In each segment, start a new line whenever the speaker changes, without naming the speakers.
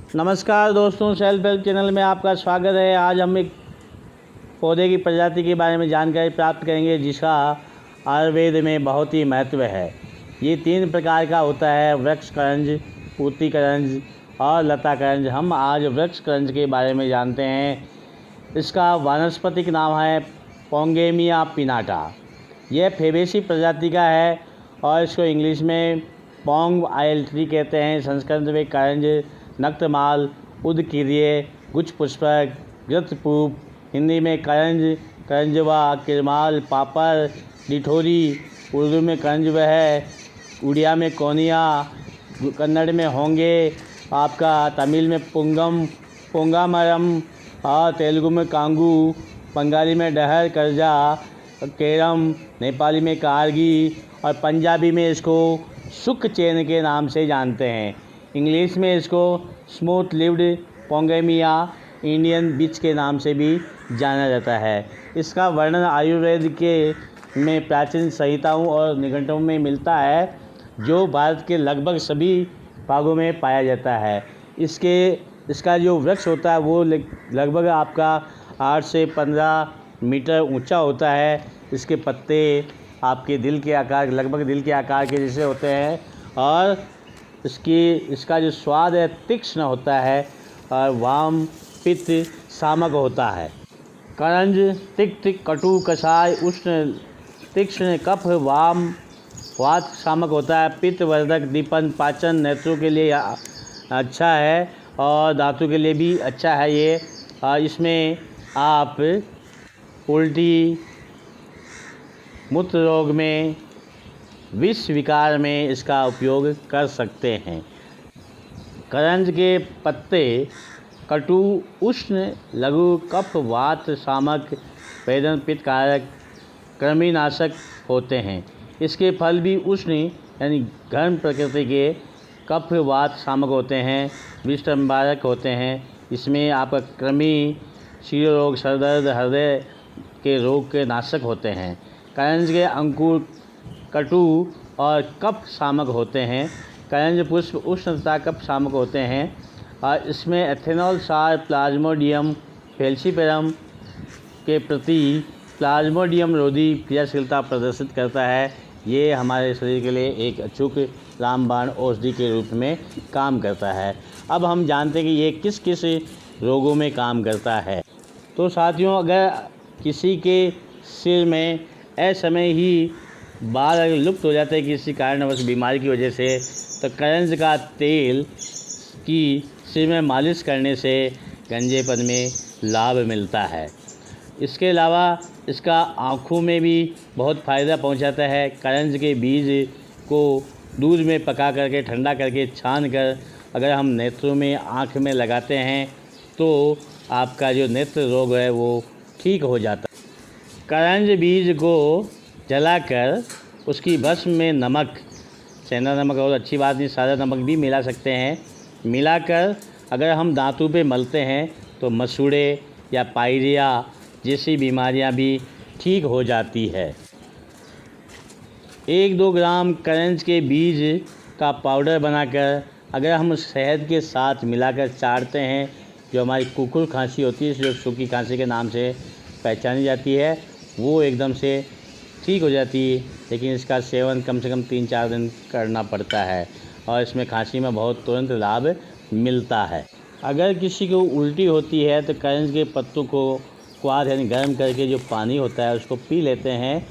नमस्कार दोस्तों, self help channel में आपका स्वागत है। आज हम एक पौधे की प्रजाति के बारे में जानकारी प्राप्त करेंगे जिसका आयुर्वेद में बहुत ही महत्व है। ये 3 प्रकार का होता है, वृक्ष करंज, पूती करंज और लता करंज। हम आज वृक्ष करंज के बारे में जानते हैं। इसका वानस्पतिक नाम है पोंगेमिया पिनाटा। यह फेबेसी प्रजाति का है और इसको इंग्लिश में पोंग आयल ट्री कहते हैं। संस्कृत में करंज, नक्तमाल, उदकीर्य, गुच्छ पुष्पक, घृतपूप, हिंदी में करंज, करंजवा, किरमाल, पापर, डिठोरी, उर्दू में करंजव है, उड़िया में कोनिया, कन्नड़ में होंगे, आपका तमिल में पुंगम, पोंगामरम और तेलुगु में कांगू, बंगाली में डहर करजा, केरम, नेपाली में कारगी और पंजाबी में इसको सुक चैन के नाम से जानते हैं। इंग्लिश में इसको स्मूथ लिव्ड पोंगेमिया इंडियन बिच के नाम से भी जाना जाता है। इसका वर्णन आयुर्वेद के में प्राचीन संहिताओं और निघंटों में मिलता है, जो भारत के लगभग सभी भागों में पाया जाता है। इसका जो वृक्ष होता है वो लगभग आपका 8 से 15 मीटर ऊंचा होता है। इसके पत्ते आपके दिल के आकार, लगभग दिल के आकार के जैसे होते हैं और इसका जो स्वाद है तीक्ष्ण होता है और वाम पित्त शामक होता है। करंज तिक्त, कटु, कषाय, उष्ण, तीक्ष्ण, कफ, वाम, वात शामक होता है। पित्त वर्धक, दीपन, पाचन, नेत्रों के लिए अच्छा है और दांतों के लिए भी अच्छा है ये। इसमें आप उल्टी, मूत्र रोग में, विष विकार में इसका उपयोग कर सकते हैं। करंज के पत्ते कटु, उष्ण, लघु, कफ, वात शामक, वेदन, पित्त कारक, कृमिनाशक होते हैं। इसके फल भी उष्ण यानी गर्म प्रकृति के, कफ वात शामक होते हैं, विष निवारक होते हैं। इसमें आपका कृमि, शिरो रोग, सर दर्द, हृदय के रोग के नाशक होते हैं। करंज के अंकुर कटु और कफ शामक होते हैं। करंज पुष्प उष्ण तथा कफ शामक होते हैं और इसमें एथेनॉल सार प्लाज्मोडियम फेल्सीपेरम के प्रति प्लाज्मोडियम रोधी क्रियाशीलता प्रदर्शित करता है। ये हमारे शरीर के लिए एक अचूक रामबाण औषधि के रूप में काम करता है। अब हम जानते हैं कि ये किस किस रोगों में काम करता है। तो साथियों, अगर किसी के सिर में असमय ही बाल अगर लुप्त हो जाते हैं किसी कारणवश बीमारी की वजह से, तो करंज का तेल की सिर में मालिश करने से गंजेपन में लाभ मिलता है। इसके अलावा इसका आँखों में भी बहुत फ़ायदा पहुंचाता है। करंज के बीज को दूध में पका करके ठंडा करके छान कर अगर हम नेत्रों में, आँख में लगाते हैं तो आपका जो नेत्र रोग है वो ठीक हो जाता है। करंज बीज को जलाकर उसकी भस्म में नमक, सेंधा नमक और अच्छी बात नहीं, सादा नमक भी मिला सकते हैं। मिलाकर अगर हम दांतों पे मलते हैं तो मसूड़े या पायरिया जैसी बीमारियां भी ठीक हो जाती है। 1-2 ग्राम करंज के बीज का पाउडर बनाकर अगर हम शहद के साथ मिलाकर चाटते हैं, जो हमारी कुकुर खांसी होती है, जो सूखी खांसी के नाम से पहचानी जाती है, वो एकदम से ठीक हो जाती है। लेकिन इसका सेवन कम से कम 3-4 दिन करना पड़ता है और इसमें खांसी में बहुत तुरंत लाभ मिलता है। अगर किसी को उल्टी होती है तो करंज के पत्तों को क्वाथ यानी गर्म करके जो पानी होता है उसको पी लेते हैं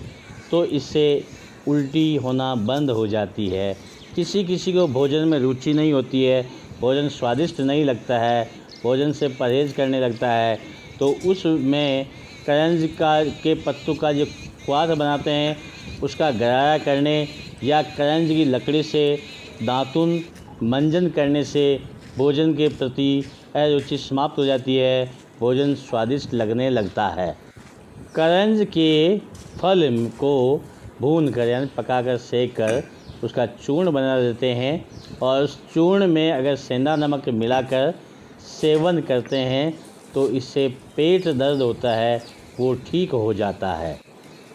तो इससे उल्टी होना बंद हो जाती है। किसी किसी को भोजन में रुचि नहीं होती है, भोजन स्वादिष्ट नहीं लगता है, भोजन से परहेज़ करने लगता है, तो उसमें करंज के पत्तों का जो क्वाथ बनाते हैं उसका गरारा करने या करंज की लकड़ी से दातुन मंजन करने से भोजन के प्रति अरुचि समाप्त हो जाती है, भोजन स्वादिष्ट लगने लगता है। करंज के फल को भून कर यानी पकाकर सेक कर उसका चूर्ण बना देते हैं और उस चूर्ण में अगर सेंधा नमक मिलाकर सेवन करते हैं तो इससे पेट दर्द होता है वो ठीक हो जाता है।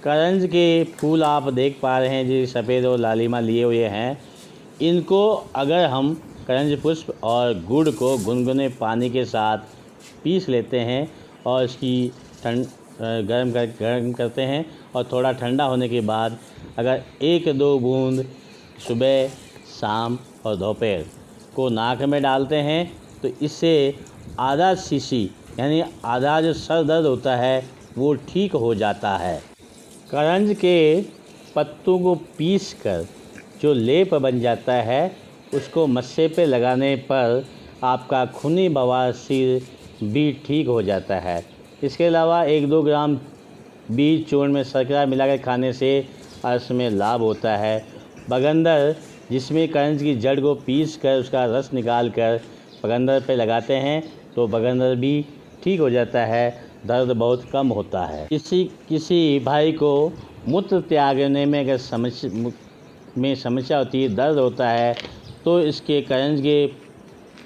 करंज के फूल आप देख पा रहे हैं जी, सफ़ेद और लालिमा लिए हुए हैं। इनको अगर हम करंज पुष्प और गुड़ को गुनगुने पानी के साथ पीस लेते हैं और इसकी गर्म करते हैं और थोड़ा ठंडा होने के बाद अगर 1-2 बूंद सुबह, शाम और दोपहर को नाक में डालते हैं तो इससे आधा शीशी यानी आधा जो सर दर्द होता है वो ठीक हो जाता है। करंज के पत्तों को पीसकर जो लेप बन जाता है उसको मस्से पे लगाने पर आपका खूनी बवासीर भी ठीक हो जाता है। इसके अलावा 1-2 ग्राम बीज चूर्ण में शर्करा मिलाकर खाने से अर्श में लाभ होता है। बगंदर, जिसमें करंज की जड़ को पीस कर उसका रस निकाल कर बगंदर पे लगाते हैं तो बगंदर भी ठीक हो जाता है, दर्द बहुत कम होता है। किसी भाई को मूत्र त्यागने में अगर समस्या होती है, दर्द होता है, तो इसके करंज के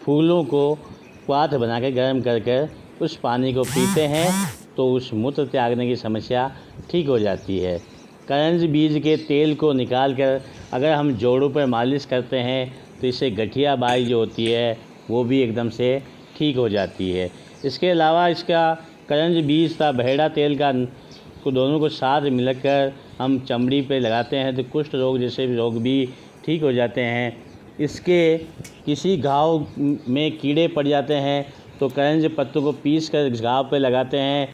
फूलों को क्वाथ बना के गर्म कर उस पानी को पीते हैं तो उस मूत्र त्यागने की समस्या ठीक हो जाती है। करंज बीज के तेल को निकाल कर अगर हम जोड़ों पर मालिश करते हैं तो इससे गठिया बाई जो होती है वो भी एकदम से ठीक हो जाती है। इसके अलावा इसका करंज बीज का बहेड़ा तेल को दोनों को साथ मिलाकर हम चमड़ी पे लगाते हैं तो कुष्ठ रोग जैसे रोग भी ठीक हो जाते हैं। इसके किसी घाव में कीड़े पड़ जाते हैं तो करंज पत्तों को पीस कर घाव पे लगाते हैं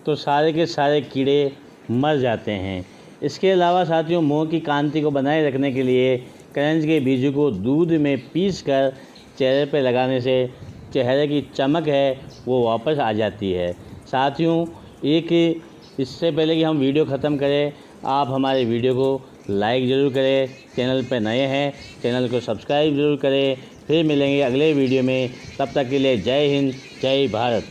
तो सारे के सारे कीड़े मर जाते हैं। इसके अलावा साथियों, मुंह की कांति को बनाए रखने के लिए करंज के बीजों को दूध में पीस कर चेहरे पे लगाने से चेहरे की चमक है वो वापस आ जाती है। साथियों, इससे पहले कि हम वीडियो ख़त्म करें, आप हमारे वीडियो को लाइक ज़रूर करें। चैनल पर नए हैं, चैनल को सब्सक्राइब ज़रूर करें। फिर मिलेंगे अगले वीडियो में, तब तक के लिए जय हिंद, जय भारत।